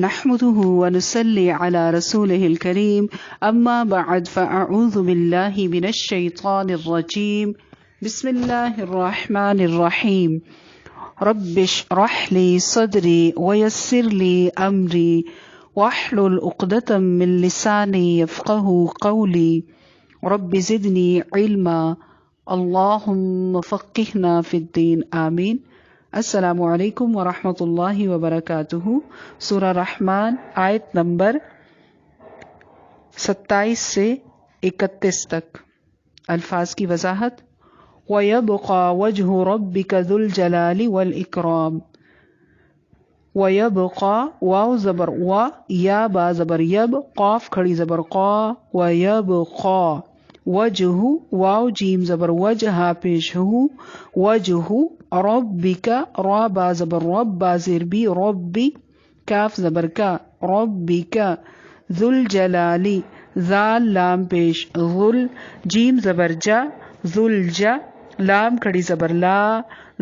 نحمده ونصلي على رسوله الكريم أما بعد فأعوذ بالله من الشيطان الرجيم بسم الله الرحمن الرحيم رب اشرح لي صدري ويسر لي أمري واحلل عقدة من لساني يفقه قولي رب زدني علما اللهم فقهنا في الدين آمين۔ السلام علیکم ورحمۃ اللہ وبرکاتہ۔ سورہ رحمان آیت نمبر 27 سے 31 تک الفاظ کی وضاحت۔ وَيَبْقَى وَجْهُ رَبِّكَ ذُو الْجَلَالِ وَالْإِكْرَامِ۔ وَيَبْقَى واو زبر وا یا با زبر یب قاف کھڑی زبر قا وَيَبْقَى وجہ واو جیم زبر وجہ پیش ہو وجہ ربک را با زبر رب با زیر بی ربی کاف زبر کا ربک ذل جلالی ذال لام پیش ذل جیم زبر جا ذل جا لام کھڑی زبر لا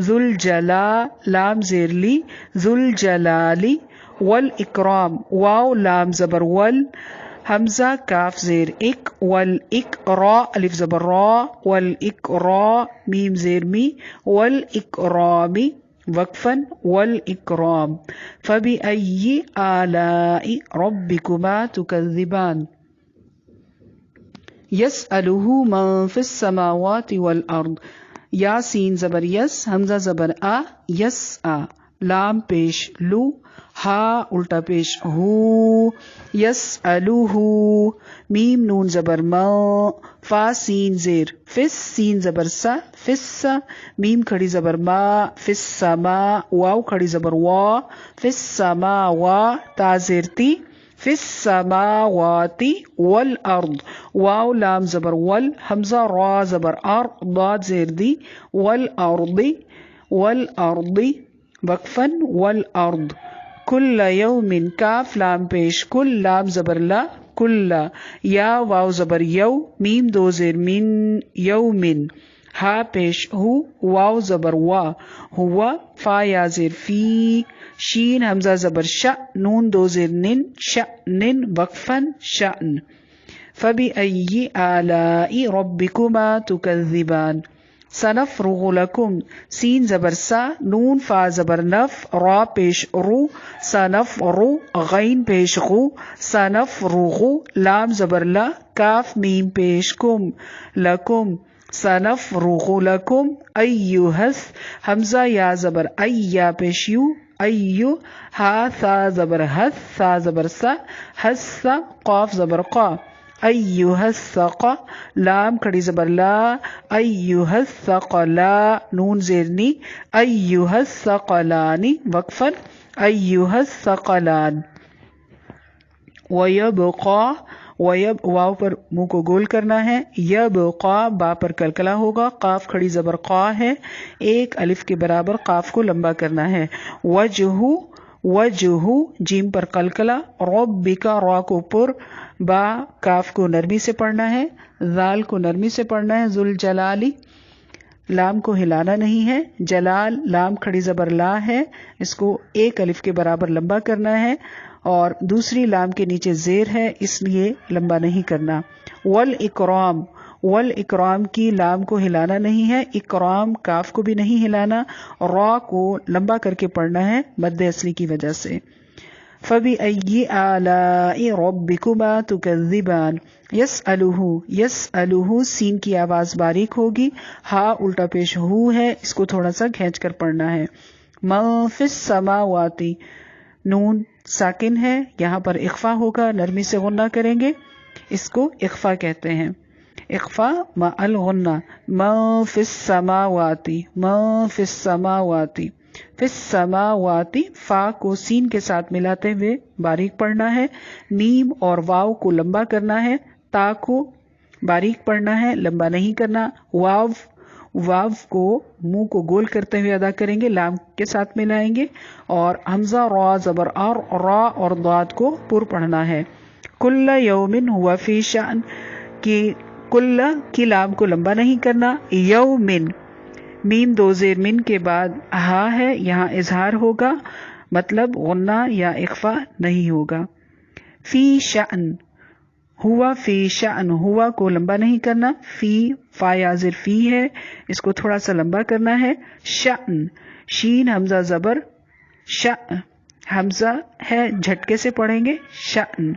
ذل جلا لام زیر لی ذل جلالی والاکرام واو لام زبر ول حمزہ کاف زیر اک والاکرا الف زبر را والاکرا میم زیر می والاکرامی وقفا والاکرام فبأي آلاء ربكما تكذبان يسأله من في السماوات والأرض یا سین زبر یس حمزہ زبر آ یس آ لام پیش لو ہا الٹا پیش ہو یسألوہ میم نون زبر ما فا سین زیر فس سین زبر سا فس میم کھڑی زبر ما فس سما واو کھڑی زبر وا فس سما وا تا زیر تی فس سماوات والارض واو لام زبر ول حمزہ را زبر ار ضاد زیر دی والارض وقفا والارض کل یوم کاف لام پیش کل لام زبر لا کل یا واو زبر یو میم دو زیر من یومن ہا پیش ہو واو زبر وا ہوا فا یا زیر فی شین حمزہ زبر شا نون دو زیر نن شأن وقفا شأن فبأي آلاء ربكما تكذبان سنفرغ لكم سین زبر سا نون فا زبر نف را پیش رو سنفرو غین پیش غو سنفرغ لام زبر لا کاف میم پیش کم لکم سنفرغ لكم ایہس حمزہ یا زبر ایا پیش یو ایو ہا ثا زبر حس ثا زبر سا حس قاف زبر قا ایہا الثقا لام کھڑی زبر لا ایہا الثقلا نون زیرنی ایہا الثقلانی وقفا ایہا الثقلان ویبقا واو پر منہ کو گول کرنا ہے یبقا با پر کلکلا ہوگا قاف کھڑی زبر قا ہے ایک الف کے برابر قاف کو لمبا کرنا ہے وجہ جیم پر کلکلا ربک را کو پر با کاف کو نرمی سے پڑھنا ہے ذال کو نرمی سے پڑھنا ہے ذل جلالی لام کو ہلانا نہیں ہے جلال لام کھڑی زبر لا ہے اس کو ایک الف کے برابر لمبا کرنا ہے اور دوسری لام کے نیچے زیر ہے اس لیے لمبا نہیں کرنا والاکرام کی لام کو ہلانا نہیں ہے اکرام کاف کو بھی نہیں ہلانا را کو لمبا کر کے پڑھنا ہے مد اصلی کی وجہ سے فبأي آلاء ربكما تكذبان یسألوہ سین کی آواز باریک ہوگی ہا الٹا پیش ہو ہے اس کو تھوڑا سا کھینچ کر پڑھنا ہے من فی السماوات نون ساکن ہے یہاں پر اخفا ہوگا نرمی سے غنہ کریں گے اس کو اخفا کہتے ہیں اخفا مع الغنہ من فی السماوات فی السماوات فا کو سین کے ساتھ ملاتے ہوئے باریک پڑھنا ہے میم اور واو کو لمبا کرنا ہے تا کو باریک پڑھنا ہے لمبا نہیں کرنا واو کو منہ کو گول کرتے ہوئے ادا کریں گے لام کے ساتھ ملائیں گے اور حمزہ را زبر را اور ضاد کو پر پڑھنا ہے کل یوم ہوا فی شأن کی کل کی لام کو لمبا نہیں کرنا یومن میم دو زیر من کے بعد ہا ہے یہاں اظہار ہوگا مطلب غنہ یا اخفا نہیں ہوگا. فی شأن، ہوا فی شأن، ہوا کو لمبا نہیں کرنا. فی فا یازر فی ہے، اس کو تھوڑا سا لمبا کرنا ہے. شأن، شین حمزہ زبر، حمزہ ہے جھٹکے سے پڑھیں گے شأن.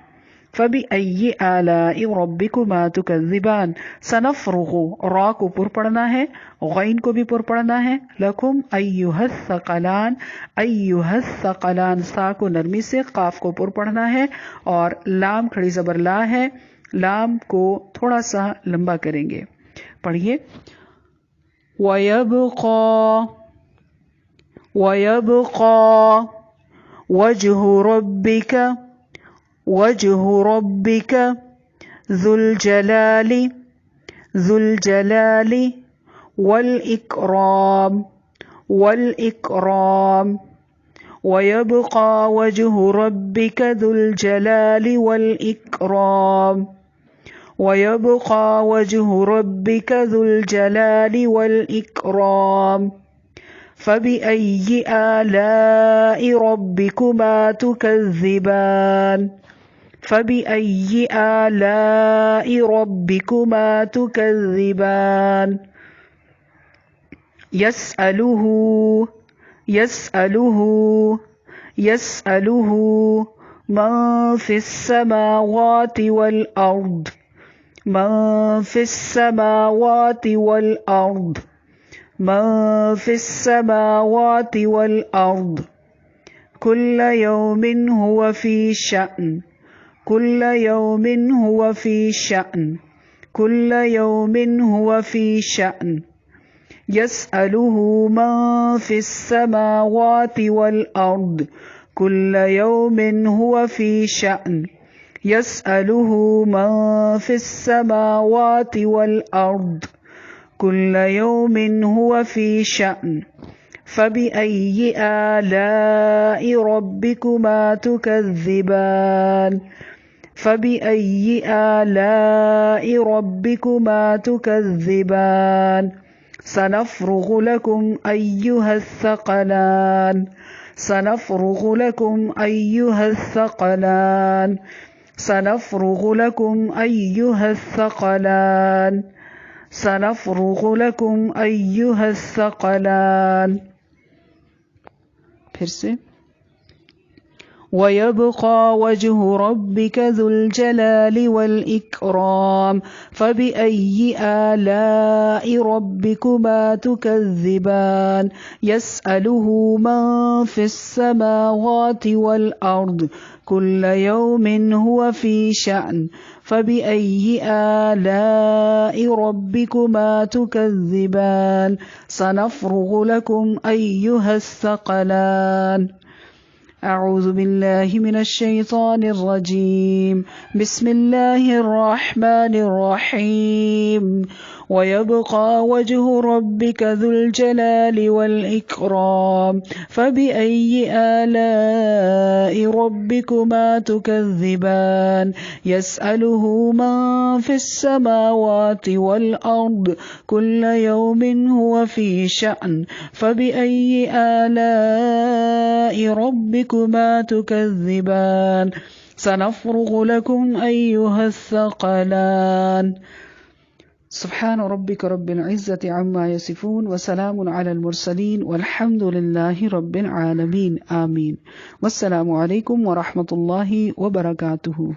فَبِأَيِّ آلَاءِ رَبِّكُمَا تُكَذِّبَانِ، سنفرغ، را کو پر پڑھنا ہے، غین کو بھی پر پڑھنا ہے. لکم ایھا الثقلان، ایھا الثقلان، سا کو نرمی سے، قاف کو پر پڑھنا ہے، اور لام کھڑی زبر لا ہے، لام کو تھوڑا سا لمبا کریں گے. پڑھیے. وَيَبْقَى وَجْهُ رَبِّكَ ذُو الْجَلَالِ وَالْإِكْرَامِ. وَيَبْقَى وَجْهُ رَبِّكَ ذُو الْجَلَالِ وَالْإِكْرَامِ. وَيَبْقَى وَجْهُ رَبِّكَ ذُو الْجَلَالِ وَالْإِكْرَامِ. فَبِأَيِّ آلَاءِ رَبِّكُمَا تُكَذِّبَانِ. فَبِأَيِّ آلَاءِ رَبِّكُمَا تُكَذِّبَانِ. يَسْأَلُهُ مَن فِي السَّمَاوَاتِ وَالْأَرْضِ. مَن فِي السَّمَاوَاتِ وَالْأَرْضِ. مَن فِي السَّمَاوَاتِ وَالْأَرْضِ. كُلَّ يَوْمٍ هُوَ فِي شَأْنٍ. كُلَّ يَوْمٍ هُوَ فِي شَأْنٍ. كُلَّ يَوْمٍ هُوَ فِي شَأْنٍ. يَسْأَلُهُ مَن فِي السَّمَاوَاتِ وَالْأَرْضِ. كُلَّ يَوْمٍ هُوَ فِي شَأْنٍ. يَسْأَلُهُ مَن فِي السَّمَاوَاتِ وَالْأَرْضِ. كُلَّ يَوْمٍ هُوَ فِي شَأْنٍ. فَبِأَيِّ آلَاءِ رَبِّكُمَا تُكَذِّبَانِ. فَبِأَيِّ آلَاءِ رَبِّكُمَا تُكَذِّبَانِ. سَنَفْرُغُ لَكُمْ أَيُّهَ الثَّقَلَانِ. سَنَفْرُغُ لَكُمْ أَيُّهَ الثَّقَلَانِ. سَنَفْرُغُ لَكُمْ أَيُّهَ الثَّقَلَانِ. سَنَفْرُغُ لَكُمْ أَيُّهَ الثَّقَلَانِ. پھر سے. وَيَبْقَى وَجْهُ رَبِّكَ ذُو الْجَلَالِ وَالْإِكْرَامِ. فَبِأَيِّ آلَاءِ رَبِّكُمَا تُكَذِّبَانِ. يَسْأَلُهُ مَن فِي السَّمَاوَاتِ وَالْأَرْضِ. كُلَّ يَوْمٍ هُوَ فِي شَأْنٍ. فَبِأَيِّ آلَاءِ رَبِّكُمَا تُكَذِّبَانِ. سَنَفْرُغُ لَكُمْ أَيُّهَ الثَّقَلَانِ. أعوذ بالله من الشيطان الرجيم. بسم الله الرحمن الرحيم. ويبقى وجه ربك ذو الجلال والإكرام. فبأي آلاء ربكما تكذبان. يسأله من في السماوات والأرض. كل يوم هو في شأن. فبأي آلاء ربكما تكذبان. سنفرغ لكم أيها الثقلان. سبحان ربك رب العزة عما يصفون وسلام على المرسلين والحمد لله رب العالمين. آمين. والسلام عليكم ورحمة الله وبركاته.